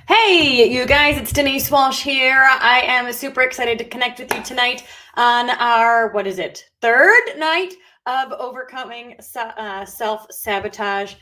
Hey, you guys, it's Denise Walsh here. I am super excited to connect with you tonight on our, third night of overcoming self-sabotage.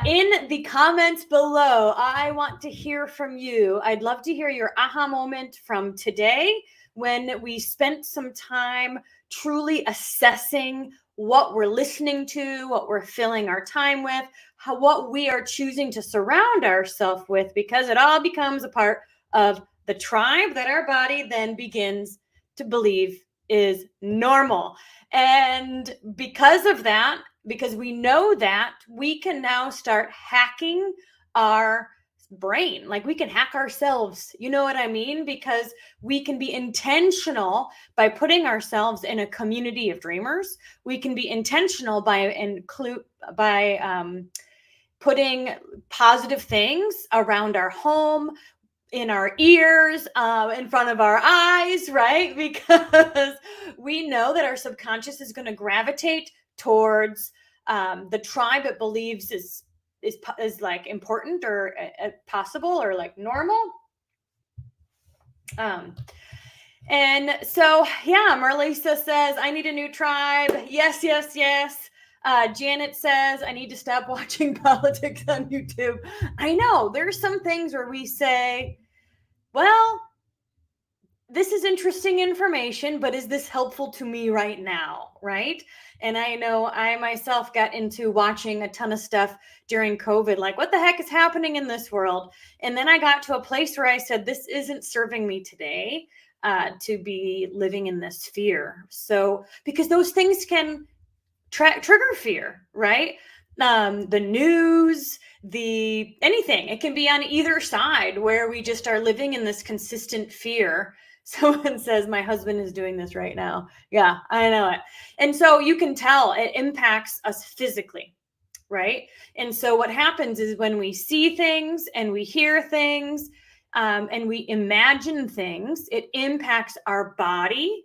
In the comments below, I want to hear from you. I'd love to hear your aha moment from today when we spent some time truly assessing what we're listening to, what we're filling our time with, what we are choosing to surround ourselves with, because it all becomes a part of the tribe that our body then begins to believe is normal. And because of that, because we know that, we can now start hacking our brain. Like we can hack ourselves, you know what I mean? Because we can be intentional by putting ourselves in a community of dreamers. We can be intentional by putting positive things around our home, in our ears, in front of our eyes, right? Because we know that our subconscious is going to gravitate towards the tribe it believes is like important or possible or like normal. And so, yeah, Marlisa says, I need a new tribe. Yes, yes, yes. Janet says, I need to stop watching politics on YouTube. I know there's some things where we say, well, this is interesting information, but is this helpful to me right now? Right. And I know I myself got into watching a ton of stuff during COVID, like what the heck is happening in this world? And then I got to a place where I said, this isn't serving me today to be living in this fear. So, because those things can trigger fear, right? The news, the anything, it can be on either side where we just are living in this consistent fear. Someone says, my husband is doing this right now. Yeah, I know it. And so you can tell it impacts us physically, right? And so what happens is when we see things and we hear things and we imagine things, it impacts our body.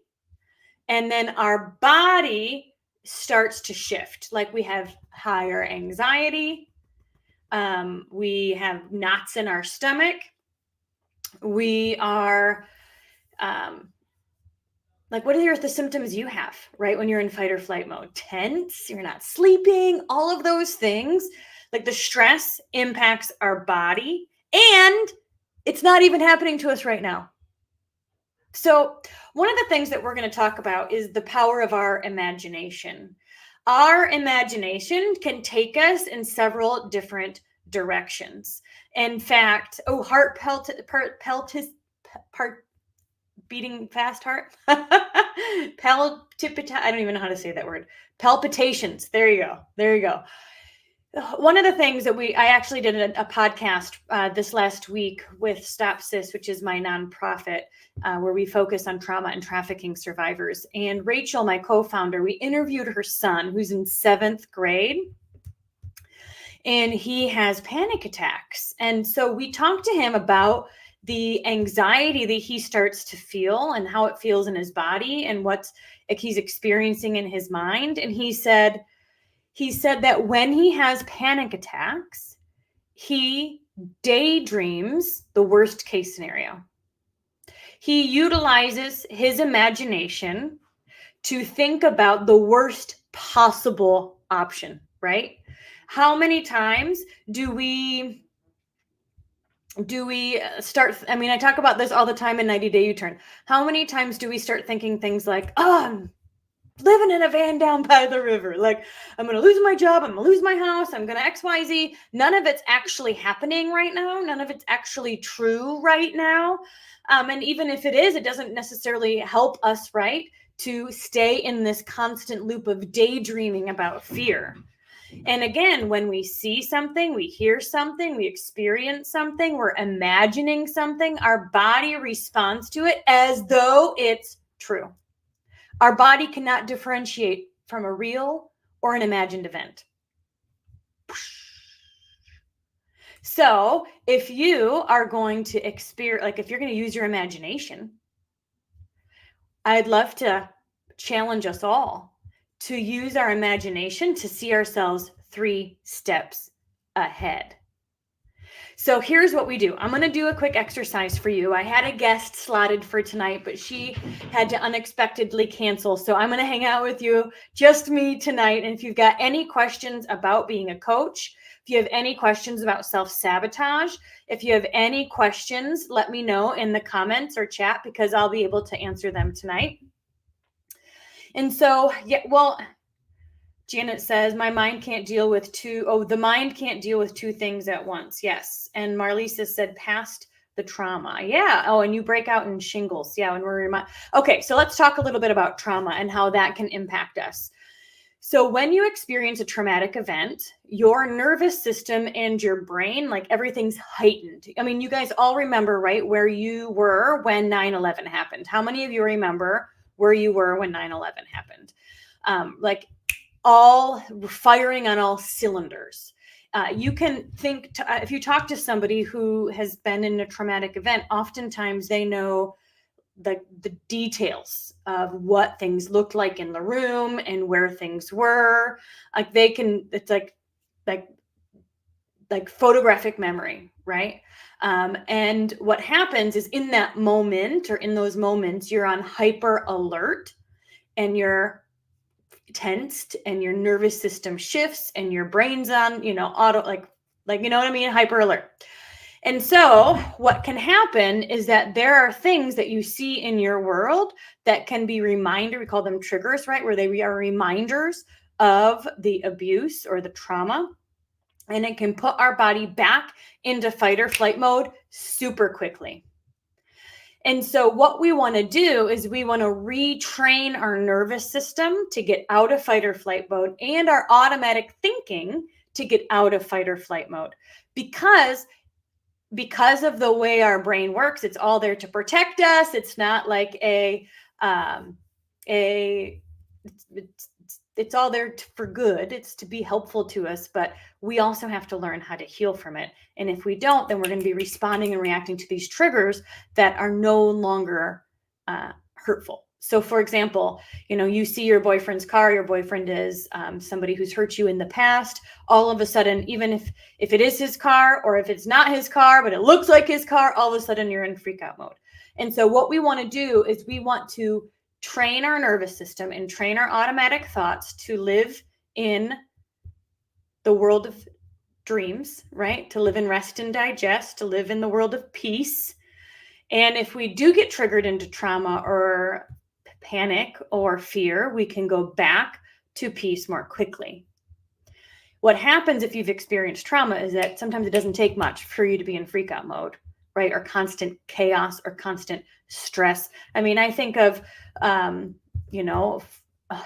And then our body starts to shift. Like we have higher anxiety. We have knots in our stomach. We are like, what are the symptoms you have, right? When you're in fight or flight mode? Tense, you're not sleeping, all of those things. Like the stress impacts our body, and it's not even happening to us right now. So, one of the things that we're going to talk about is the power of our imagination. Our imagination can take us in several different directions. In fact, beating fast heart. I don't even know how to say that word. Palpitations. There you go. There you go. One of the things that I actually did a podcast this last week with Stop Sis, which is my nonprofit, where we focus on trauma and trafficking survivors. And Rachel, my co-founder, we interviewed her son, who's in 7th grade, and he has panic attacks. And so we talked to him about the anxiety that he starts to feel and how it feels in his body and what he's experiencing in his mind. And he said that when he has panic attacks, he daydreams the worst case scenario. He utilizes his imagination to think about the worst possible option, right? How many times do we start? I mean, I talk about this all the time in 90 Day U-Turn. How many times do we start thinking things like, oh, living in a van down by the river. Like, I'm going to lose my job. I'm going to lose my house. I'm going to XYZ. None of it's actually happening right now. None of it's actually true right now. And even if it is, it doesn't necessarily help us, right, to stay in this constant loop of daydreaming about fear. And again, when we see something, we hear something, we experience something, we're imagining something, our body responds to it as though it's true. Our body cannot differentiate from a real or an imagined event. So if you are going to experience, like if you're going to use your imagination, I'd love to challenge us all to use our imagination to see ourselves 3 steps ahead. So here's what we do. I'm going to do a quick exercise for you. I had a guest slotted for tonight, but she had to unexpectedly cancel. So I'm going to hang out with you, just me tonight. And if you've got any questions about being a coach, if you have any questions about self-sabotage, if you have any questions, let me know in the comments or chat, because I'll be able to answer them tonight. And so, yeah, well, Janet says, my mind can't deal with the mind can't deal with two things at once. Yes. And Marlisa said, past the trauma. Yeah. Oh, and you break out in shingles. Yeah. And okay. So let's talk a little bit about trauma and how that can impact us. So when you experience a traumatic event, your nervous system and your brain, like everything's heightened. I mean, you guys all remember, right, where you were when 9/11 happened. How many of you remember where you were when 9/11 happened? Like all firing on all cylinders. You can think, if you talk to somebody who has been in a traumatic event, oftentimes they know the details of what things looked like in the room and where things were. Like it's like photographic memory, right? And what happens is in that moment, or in those moments, you're on hyper alert and you're tensed and your nervous system shifts and your brain's on, auto, like, you know what I mean? Hyper alert. And so what can happen is that there are things that you see in your world that can be we call them triggers, right? Where they are reminders of the abuse or the trauma. And it can put our body back into fight or flight mode super quickly. And so what we want to do is we want to retrain our nervous system to get out of fight or flight mode, and our automatic thinking to get out of fight or flight mode. Because of the way our brain works, it's all there to protect us. It's not like it's all there for good. It's to be helpful to us, but we also have to learn how to heal from it. And if we don't, then we're going to be responding and reacting to these triggers that are no longer hurtful. So for example, you see your boyfriend's car, your boyfriend is somebody who's hurt you in the past. All of a sudden, even if it is his car, or if it's not his car, but it looks like his car, all of a sudden you're in freak out mode. And so what we want to do is we want to train our nervous system and train our automatic thoughts to live in the world of dreams, right? To live in rest and digest, to live in the world of peace. And if we do get triggered into trauma or panic or fear, we can go back to peace more quickly. What happens if you've experienced trauma is that sometimes it doesn't take much for you to be in freak out mode, right? Or constant chaos or constant stress. I mean, I think of,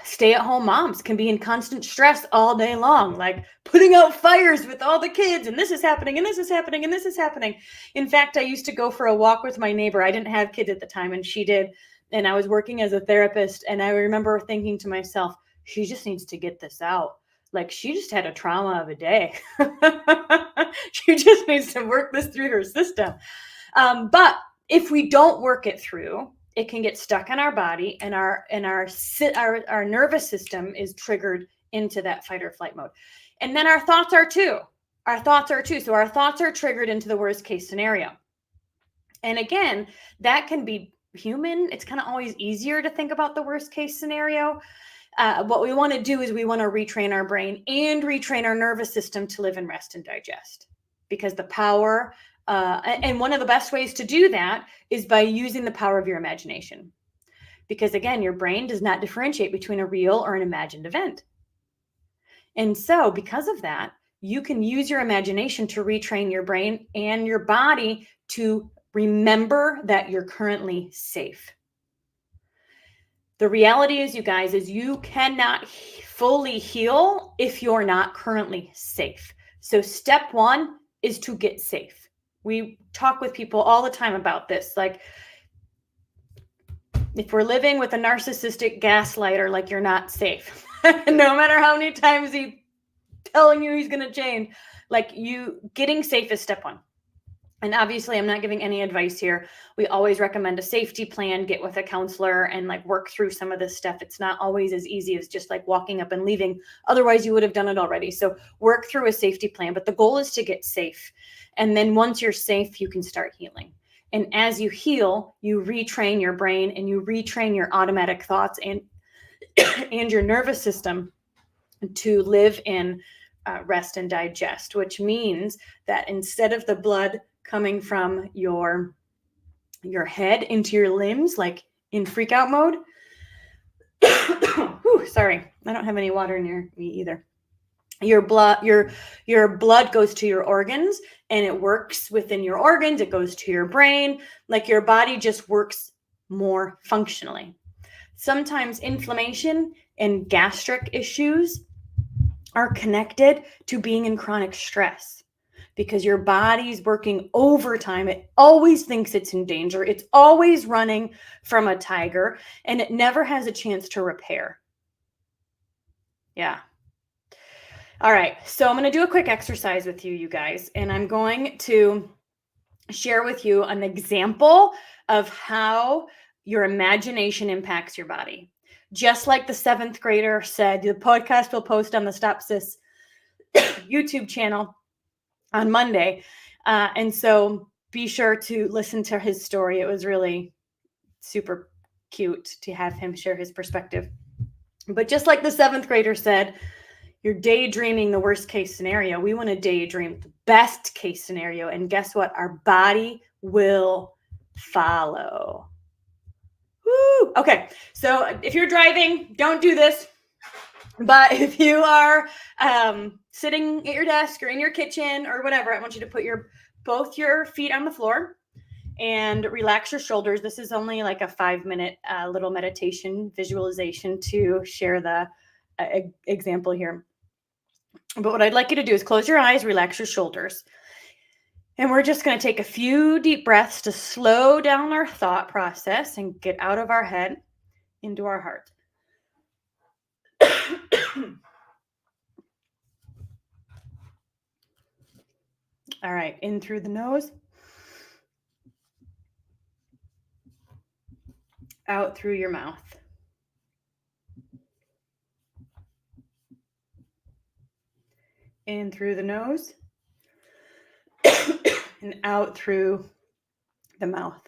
stay-at-home moms can be in constant stress all day long, like putting out fires with all the kids, and this is happening, and this is happening, and this is happening. In fact, I used to go for a walk with my neighbor. I didn't have kids at the time, and she did. And I was working as a therapist, and I remember thinking to myself, she just needs to get this out. Like, she just had a trauma of a day. She just needs to work this through her system. But if we don't work it through, it can get stuck in our body, and our nervous system is triggered into that fight or flight mode. And then our thoughts are too. So our thoughts are triggered into the worst case scenario. And again, that can be human. It's kind of always easier to think about the worst case scenario. What we want to do is we want to retrain our brain and retrain our nervous system to live in rest and digest, because the power, and one of the best ways to do that is by using the power of your imagination. Because again, your brain does not differentiate between a real or an imagined event. And so because of that, you can use your imagination to retrain your brain and your body to remember that you're currently safe. The reality is, you guys, is you cannot fully heal if you're not currently safe. So step one is to get safe. We talk with people all the time about this. Like, if we're living with a narcissistic gaslighter, like, you're not safe. No matter how many times he's telling you he's going to change, like, getting safe is step one. And obviously, I'm not giving any advice here. We always recommend a safety plan, get with a counselor and like work through some of this stuff. It's not always as easy as just like walking up and leaving. Otherwise, you would have done it already. So work through a safety plan, but the goal is to get safe. And then once you're safe, you can start healing. And as you heal, you retrain your brain and you retrain your automatic thoughts and and your nervous system to live in rest and digest, which means that instead of the blood coming from your head into your limbs, like in freak out mode. Whew, sorry, I don't have any water near me either. Your blood goes to your organs and it works within your organs. It goes to your brain. Like your body just works more functionally. Sometimes inflammation and gastric issues are connected to being in chronic stress because your body's working overtime. It always thinks it's in danger. It's always running from a tiger and it never has a chance to repair. Yeah. All right. So I'm going to do a quick exercise with you guys, and I'm going to share with you an example of how your imagination impacts your body. Just like the 7th grader said, the podcast will post on the Stop Sis YouTube channel on Monday. And so be sure to listen to his story. It was really super cute to have him share his perspective. But just like the 7th grader said, you're daydreaming the worst case scenario. We want to daydream the best case scenario. And guess what? Our body will follow. Woo! Okay. So if you're driving, don't do this. But if you are sitting at your desk or in your kitchen or whatever, I want you to put both your feet on the floor and relax your shoulders. This is only like a 5-minute little meditation visualization to share the example here. But what I'd like you to do is close your eyes, relax your shoulders. And we're just going to take a few deep breaths to slow down our thought process and get out of our head into our heart. All right, in through the nose, out through your mouth. In through the nose and out through the mouth.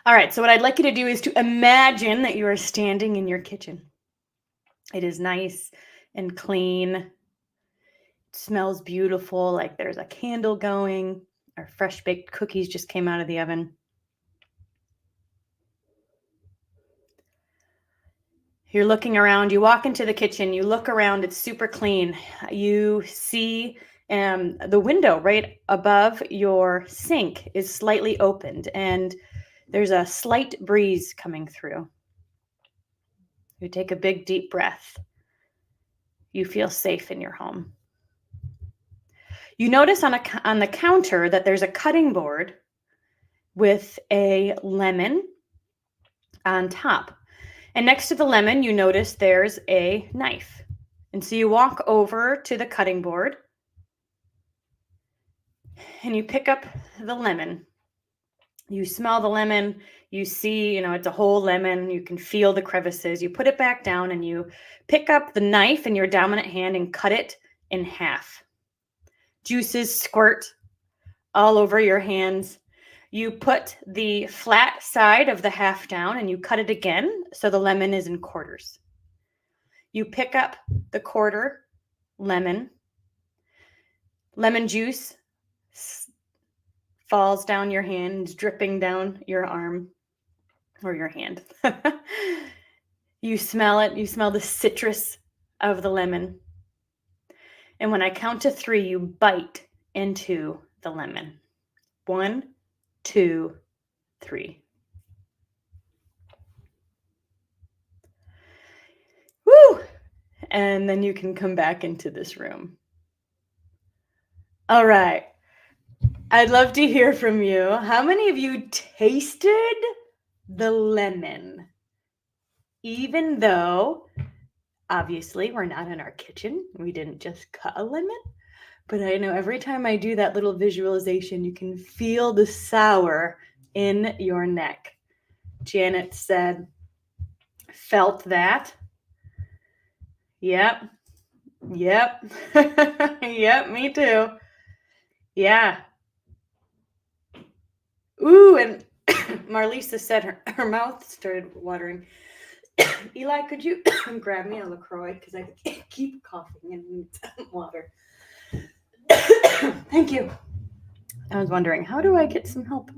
All right, so what I'd like you to do is to imagine that you are standing in your kitchen. It is nice and clean. It smells beautiful, like there's a candle going. Our fresh baked cookies just came out of the oven. You're looking around, you walk into the kitchen, you look around, it's super clean. You see the window right above your sink is slightly opened and there's a slight breeze coming through. You take a big deep breath. You feel safe in your home. You notice on the counter that there's a cutting board with a lemon on top. And next to the lemon, you notice there's a knife. And so you walk over to the cutting board and you pick up the lemon. You smell the lemon. You see, it's a whole lemon. You can feel the crevices. You put it back down and you pick up the knife in your dominant hand and cut it in half. Juices squirt all over your hands. You put the flat side of the half down and you cut it again so the lemon is in quarters. You pick up the quarter lemon. Lemon juice falls down your hand, dripping down your arm or your hand. You smell it. You smell the citrus of the lemon. And when I count to 3, you bite into the lemon. 1, 2, 3. Woo! And then you can come back into this room. All right. I'd love to hear from you. How many of you tasted the lemon? Even though, obviously, we're not in our kitchen. We didn't just cut a lemon. But I know every time I do that little visualization, you can feel the sour in your neck. Janet said, felt that. Yep. Yep. Yep, me too. Yeah. Ooh, and Marlisa said her mouth started watering. Eli, could you grab me a LaCroix? Because I keep coughing and need some water. Thank you. I was wondering, how do I get some help?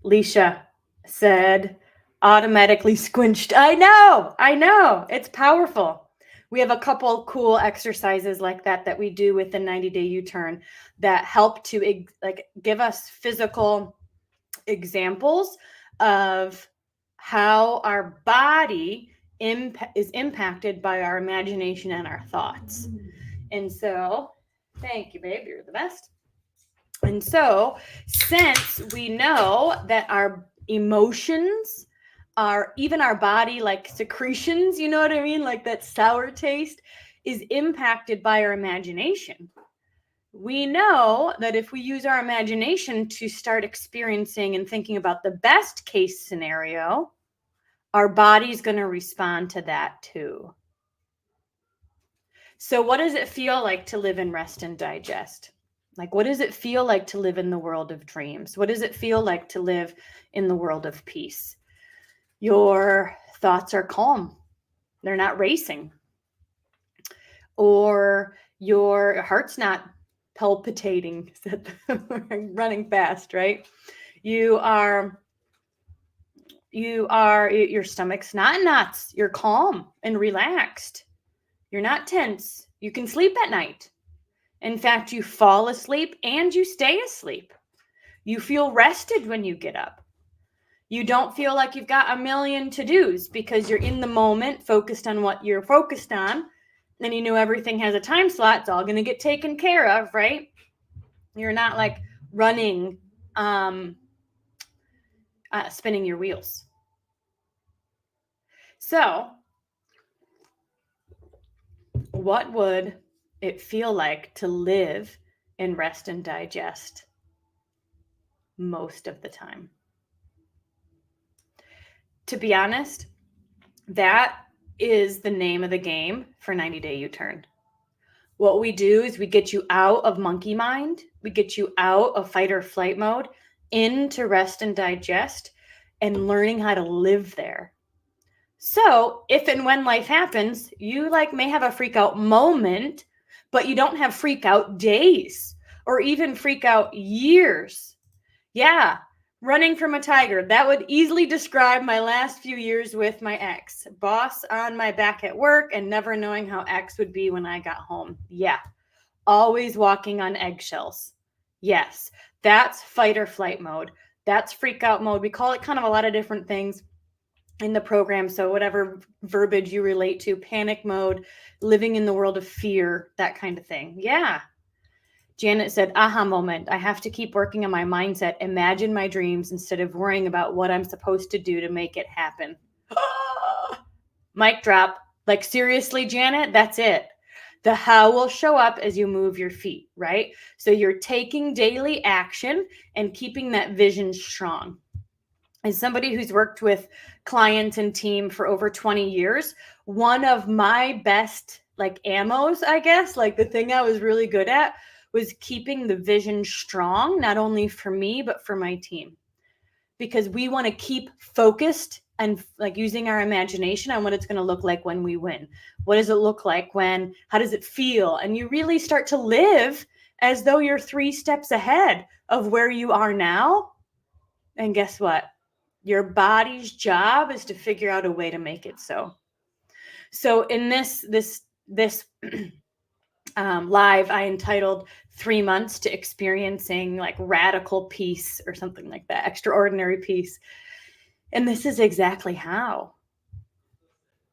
Leisha said, automatically squinched. I know. It's powerful. We have a couple cool exercises like that we do with the 90-day U-turn that help to give us physical examples of how our body is impacted by our imagination and our thoughts. And so, thank you, babe. You're the best. And so, since we know that our emotions are, even our body, like secretions, you know what I mean? Like that sour taste is impacted by our imagination. We know that if we use our imagination to start experiencing and thinking about the best case scenario, our body's going to respond to that too. So what does it feel like to live in rest and digest? Like, what does it feel like to live in the world of dreams? What does it feel like to live in the world of peace? Your thoughts are calm. They're not racing. Or your heart's not palpitating, running fast, right? Your stomach's not in knots. You're calm and relaxed. You're not tense. You can sleep at night. In fact, you fall asleep and you stay asleep. You feel rested when you get up. You don't feel like you've got a million to-dos because you're in the moment, focused on what you're focused on. And you know everything has a time slot. It's all going to get taken care of, right? You're not like running, spinning your wheels. So, what would it feel like to live in rest and digest most of the time? To be honest, that is the name of the game for 90-day U-turn. What we do is we get you out of monkey mind. We get you out of fight or flight mode into rest and digest and learning how to live there. So if and when life happens, you may have a freak out moment, but you don't have freak out days or even freak out years. Yeah. Running from a tiger. That would easily describe my last few years with my ex. Boss on my back at work and never knowing how X would be when I got home. Yeah. Always walking on eggshells. Yes. That's fight or flight mode. That's freak out mode. We call it kind of a lot of different things in the program. So whatever verbiage you relate to, panic mode, living in the world of fear, that kind of thing. Yeah. Janet said, aha moment. I have to keep working on my mindset, imagine my dreams instead of worrying about what I'm supposed to do to make it happen. Mic drop. Like, seriously, Janet, that's it. The how will show up as you move your feet, right? So you're taking daily action and keeping that vision strong. As somebody who's worked with clients and team for over 20 years, one of my best ammos, I guess, the thing I was really good at was keeping the vision strong, not only for me, but for my team. Because we want to keep focused and using our imagination on what it's going to look like when we win. What does it look like how does it feel? And you really start to live as though you're 3 steps ahead of where you are now. And guess what? Your body's job is to figure out a way to make it so. So in this live, I entitled 3 months to experiencing radical peace or something like that, extraordinary peace. And this is exactly how.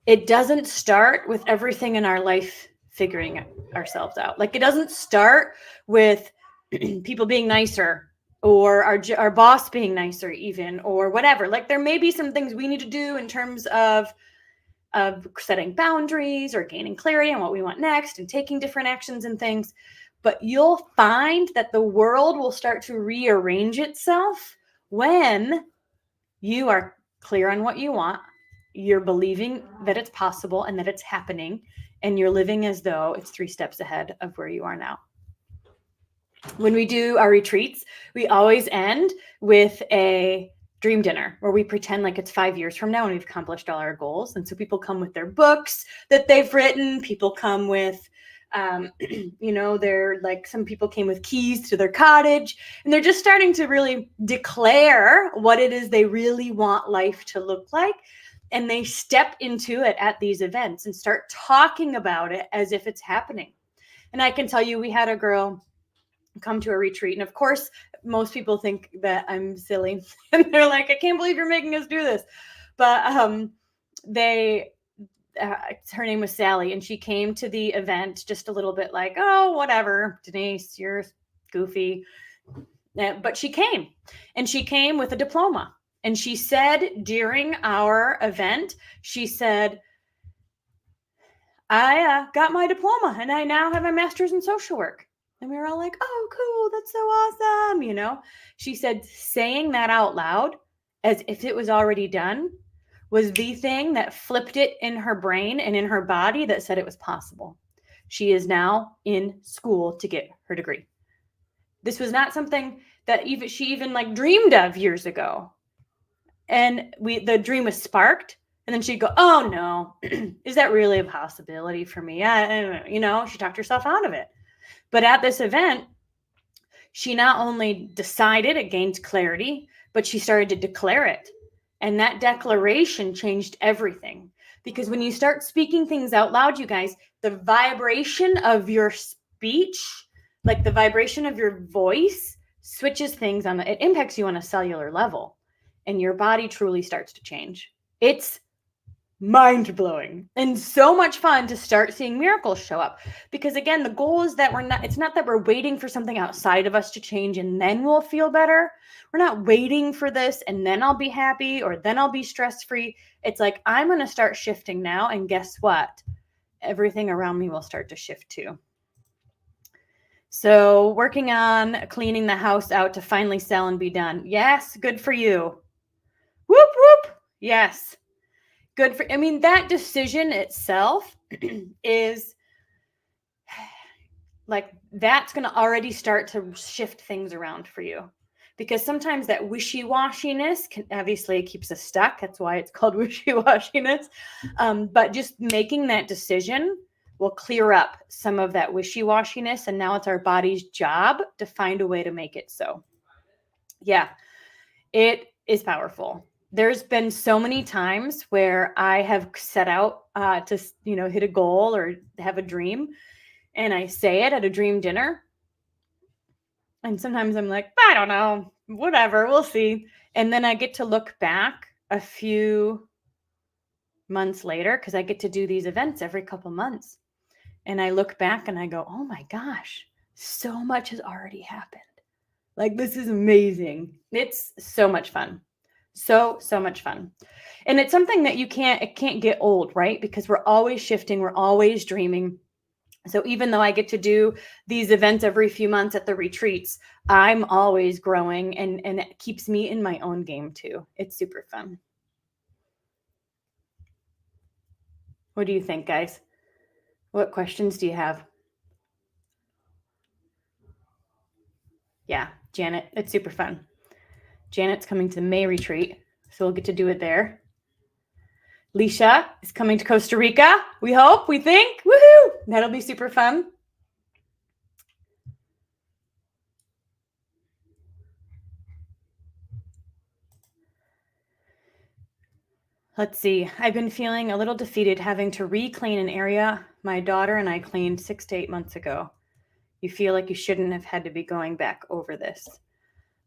It doesn't start with everything in our life figuring ourselves out. It doesn't start with people being nicer or our boss being nicer even, or whatever. There may be some things we need to do in terms of of setting boundaries or gaining clarity on what we want next and taking different actions and things. But you'll find that the world will start to rearrange itself when you are clear on what you want, you're believing that it's possible and that it's happening, and you're living as though it's 3 steps ahead of where you are now. When we do our retreats, we always end with a dream dinner where we pretend like it's 5 years from now and we've accomplished all our goals. And so people come with their books that they've written. People come with, they're like, some people came with keys to their cottage, and they're just starting to really declare what it is they really want life to look like. And they step into it at these events and start talking about it as if it's happening. And I can tell you, we had a girl come to a retreat. And of course, most people think that I'm silly. And they're like, I can't believe you're making us do this. But her name was Sally, and she came to the event just a little bit like, oh, whatever, Denise, you're goofy. But she came, and she came with a diploma. And she said during our event, she said, I got my diploma and I now have my master's in social work. And we were all like, oh, cool. That's so awesome. She said saying that out loud as if it was already done was the thing that flipped it in her brain and in her body that said it was possible. She is now in school to get her degree. This was not something that she even like dreamed of years ago. And the dream was sparked. And then she'd go, oh, no, is that really a possibility for me? She talked herself out of it. But at this event, she not only decided, it gained clarity, but she started to declare it. And that declaration changed everything. Because when you start speaking things out loud, you guys, the vibration of your speech, like the vibration of your voice, switches things it impacts you on a cellular level. And your body truly starts to change. It's mind-blowing and so much fun to start seeing miracles show up. Because again, the goal is that it's not that we're waiting for something outside of us to change and then we'll feel better. We're not waiting for this and then I'll be happy or then I'll be stress-free. It's like, I'm going to start shifting now, and guess what? Everything around me will start to shift too. So working on cleaning the house out to finally sell and be done. Yes, good for you. Whoop, whoop. Yes. Good for, that decision itself is like, that's going to already start to shift things around for you, because sometimes that wishy-washiness obviously keeps us stuck. That's why it's called wishy-washiness. But just making that decision will clear up some of that wishy-washiness. And now it's our body's job to find a way to make it so. Yeah, it is powerful. There's been so many times where I have set out to, hit a goal or have a dream, and I say it at a dream dinner. And sometimes I'm like, I don't know, whatever, we'll see. And then I get to look back a few months later, because I get to do these events every couple months. And I look back and I go, oh my gosh, so much has already happened. Like, this is amazing. It's so much fun. So much fun. And it's something that it can't get old, right? Because we're always shifting. We're always dreaming. So even though I get to do these events every few months at the retreats, I'm always growing, and it keeps me in my own game too. It's super fun. What do you think, guys? What questions do you have? Yeah, Janet, it's super fun. Janet's coming to the May retreat, so we'll get to do it there. Leisha is coming to Costa Rica. We hope, we think. Woohoo! That'll be super fun. Let's see. I've been feeling a little defeated having to re-clean an area my daughter and I cleaned 6 to 8 months ago. You feel like you shouldn't have had to be going back over this.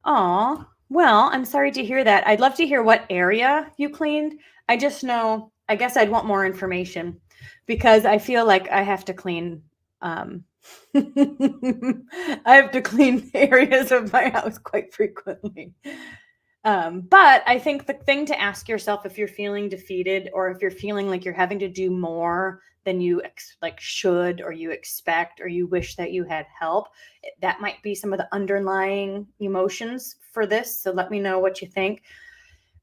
Aw, well, I'm sorry to hear that. I'd love to hear what area you cleaned. I just know, I guess I'd want more information, because I feel like I have to clean. I have to clean areas of my house quite frequently. But I think the thing to ask yourself, if you're feeling defeated or if you're feeling like you're having to do more than you should, or you expect, or you wish that you had help, that might be some of the underlying emotions for this. So let me know what you think.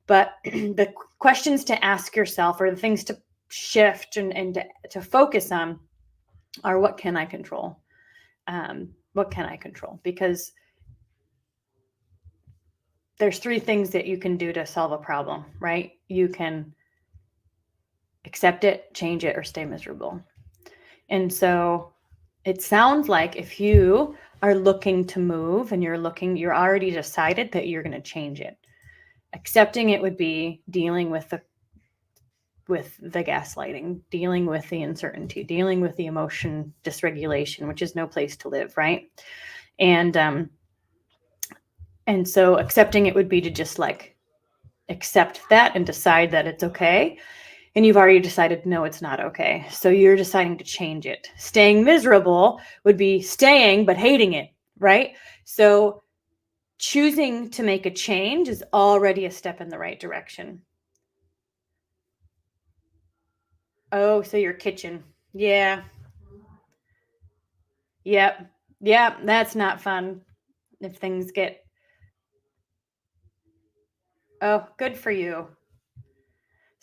But the questions to ask yourself, or the things to shift and to focus on, are what can I control? What can I control? Because there's 3 things that you can do to solve a problem, right? You can accept it, change it, or stay miserable. And so it sounds like if you are looking to move and you're already decided that you're going to change it. Accepting it would be dealing with the gaslighting, dealing with the uncertainty, dealing with the emotion dysregulation, which is no place to live, right? And so accepting it would be to just accept that and decide that it's okay. And you've already decided, no, it's not okay. So you're deciding to change it. Staying miserable would be staying, but hating it, right? So choosing to make a change is already a step in the right direction. Oh, so your kitchen. Yeah. Yep. Yep. That's not fun if things get, oh, good for you.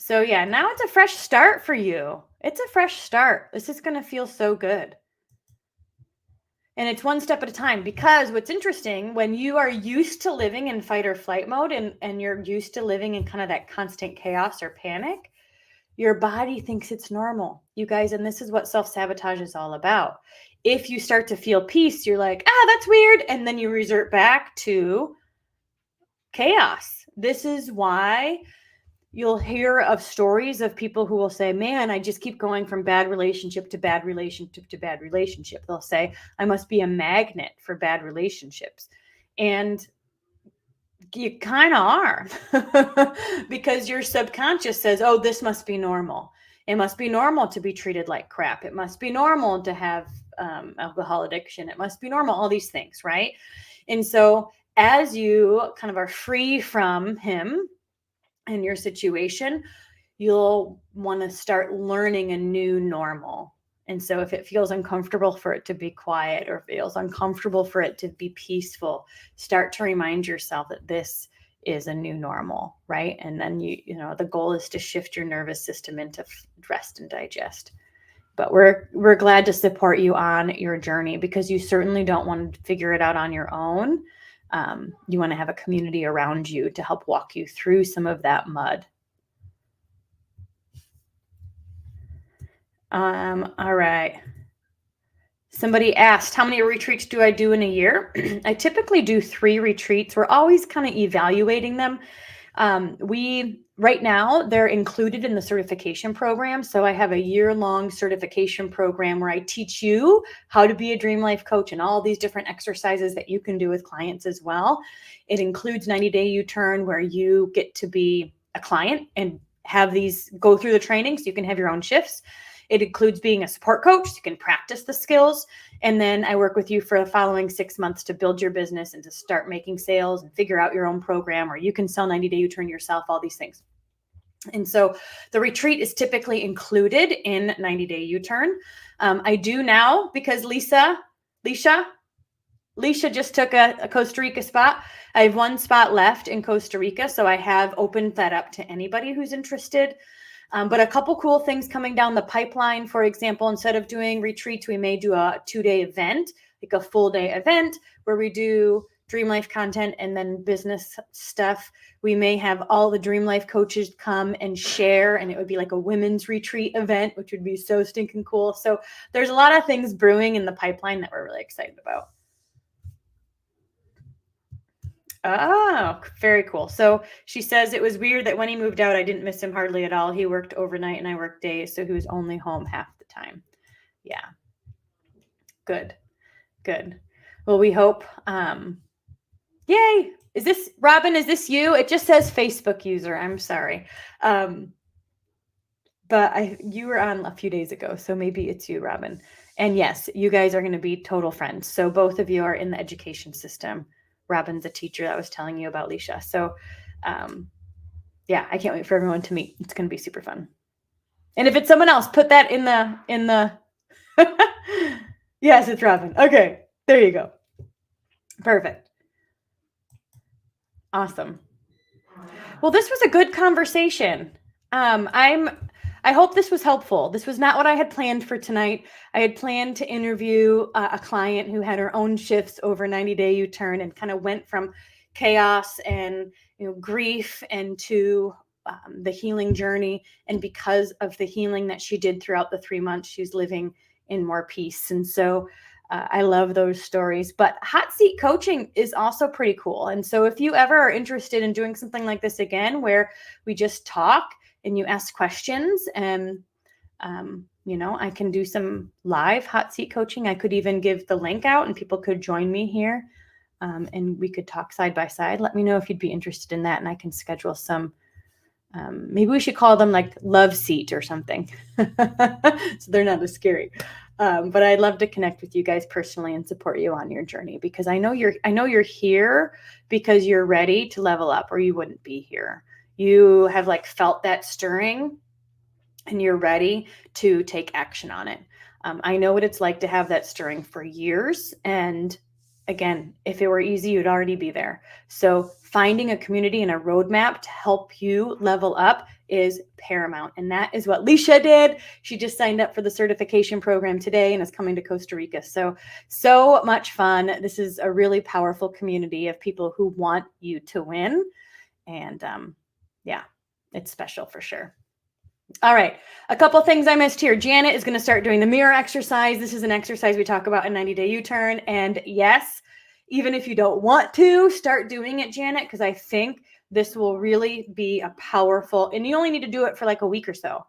So yeah, now it's a fresh start for you. It's a fresh start. This is going to feel so good. And it's one step at a time, because what's interesting, when you are used to living in fight or flight mode, and you're used to living in kind of that constant chaos or panic, your body thinks it's normal, you guys. And this is what self-sabotage is all about. If you start to feel peace, you're like, that's weird. And then you revert back to chaos. This is why you'll hear of stories of people who will say, man, I just keep going from bad relationship to bad relationship to bad relationship. They'll say, I must be a magnet for bad relationships. And you kind of are, because your subconscious says, oh, this must be normal. It must be normal to be treated like crap. It must be normal to have alcohol addiction. It must be normal, all these things, right? And so as you kind of are free from him and your situation, you'll want to start learning a new normal. And so if it feels uncomfortable for it to be quiet, or feels uncomfortable for it to be peaceful, start to remind yourself that this is a new normal, right? And then the goal is to shift your nervous system into rest and digest. But we're glad to support you on your journey, because you certainly don't want to figure it out on your own. You want to have a community around you to help walk you through some of that mud. All right. Somebody asked, how many retreats do I do in a year? I typically do 3 retreats. We're always kind of evaluating them. Right now, they're included in the certification program. So I have a year-long certification program where I teach you how to be a dream life coach, and all these different exercises that you can do with clients as well. It includes 90-day U-turn, where you get to be a client and have these go through the training so you can have your own shifts. It includes being a support coach so you can practice the skills. And then I work with you for the following 6 months to build your business and to start making sales and figure out your own program, or you can sell 90-day U-turn yourself, all these things. And so the retreat is typically included in 90-day U-turn. I do now, because Leisha just took a Costa Rica spot. I have 1 spot left in Costa Rica. So I have opened that up to anybody who's interested. But a couple cool things coming down the pipeline. For example, instead of doing retreats, we may do a 2-day event, like a full day event, where we do dream life content and then business stuff. We may have all the dream life coaches come and share, and it would be like a women's retreat event, which would be so stinking cool. So there's a lot of things brewing in the pipeline that we're really excited about. Oh, very cool. So she says, it was weird that when he moved out, I didn't miss him hardly at all. He worked overnight and I worked days, so he was only home half the time. Yeah. Good. Well, we hope. Yay. Is this Robin? Is this you? It just says Facebook user. I'm sorry. But you were on a few days ago, so maybe it's you, Robin. And yes, you guys are going to be total friends. So both of you are in the education system. Robin's a teacher that was telling you about Leisha. So Yeah, I can't wait for everyone to meet. It's going to be super fun. And if it's someone else, put that in the, yes, it's Robin. Okay, there you go. Perfect. Awesome. Well, this was a good conversation. I hope this was helpful. This was not what I had planned for tonight. I had planned to interview a client who had her own shifts over 90-day U-turn and kind of went from chaos and grief and to the healing journey. And because of the healing that she did throughout the 3 months, she's living in more peace. And so I love those stories. But hot seat coaching is also pretty cool. And so if you ever are interested in doing something like this again, where we just talk and you ask questions, and I can do some live hot seat coaching. I could even give the link out and people could join me here, and we could talk side by side. Let me know if you'd be interested in that, and I can schedule some. Maybe we should call them like love seat or something, so they're not as scary. But I'd love to connect with you guys personally and support you on your journey, because I know you're here because you're ready to level up, or you wouldn't be here. You have like felt that stirring and you're ready to take action on it. I know what it's like to have that stirring for years. And again, if it were easy, you'd already be there. So finding a community and a roadmap to help you level up is paramount. And that is what Leisha did. She just signed up for the certification program today and is coming to Costa Rica. So much fun. This is a really powerful community of people who want you to win. And yeah, it's special for sure. All right. A couple things I missed here. Janet is going to start doing the mirror exercise. This is an exercise we talk about in 90-day U-turn. And yes, even if you don't want to, start doing it, Janet, because I think this will really be a powerful, and you only need to do it for like a week or so.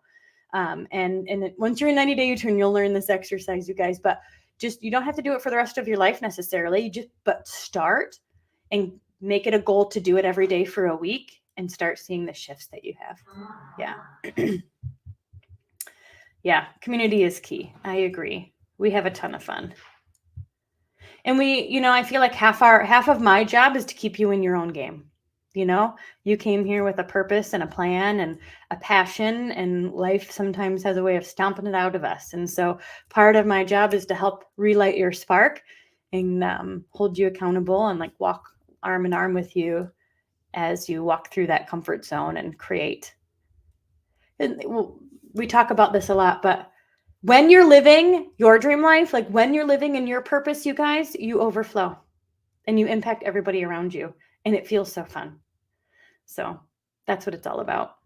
And once you're in 90-day U-turn, you'll learn this exercise, you guys, but you don't have to do it for the rest of your life necessarily. But start and make it a goal to do it every day for a week and start seeing the shifts that you have. Yeah. Yeah. Community is key. I agree. We have a ton of fun. And I feel like half of my job is to keep you in your own game. You came here with a purpose and a plan and a passion, and life sometimes has a way of stomping it out of us. And so part of my job is to help relight your spark and hold you accountable and like walk arm in arm with you as you walk through that comfort zone and create. And we talk about this a lot, but when you're living your dream life, like when you're living in your purpose, you guys, you overflow and you impact everybody around you, and it feels so fun. So that's what it's all about.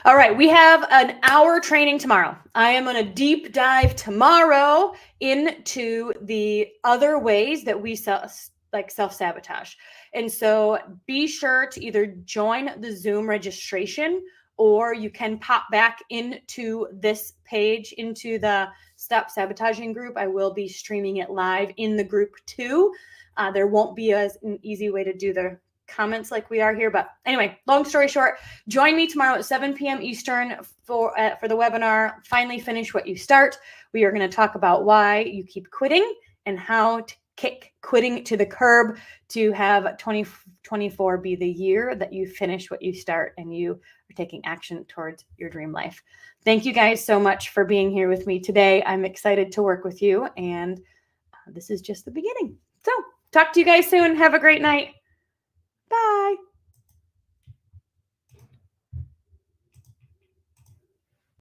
All right. We have an hour training tomorrow. I am going to deep dive tomorrow into the other ways that we self-sabotage. And so be sure to either join the Zoom registration, or you can pop back into this page, into the Stop Sabotaging group. I will be streaming it live in the group too. There won't be an easy way to do the comments like we are here. But anyway, long story short, join me tomorrow at 7 p.m. Eastern for the webinar, Finally Finish What You Start. We are going to talk about why you keep quitting and how to kick quitting to the curb to have 2024 be the year that you finish what you start and you are taking action towards your dream life. Thank you guys so much for being here with me today. I'm excited to work with you, and this is just the beginning. So talk to you guys soon. Have a great night.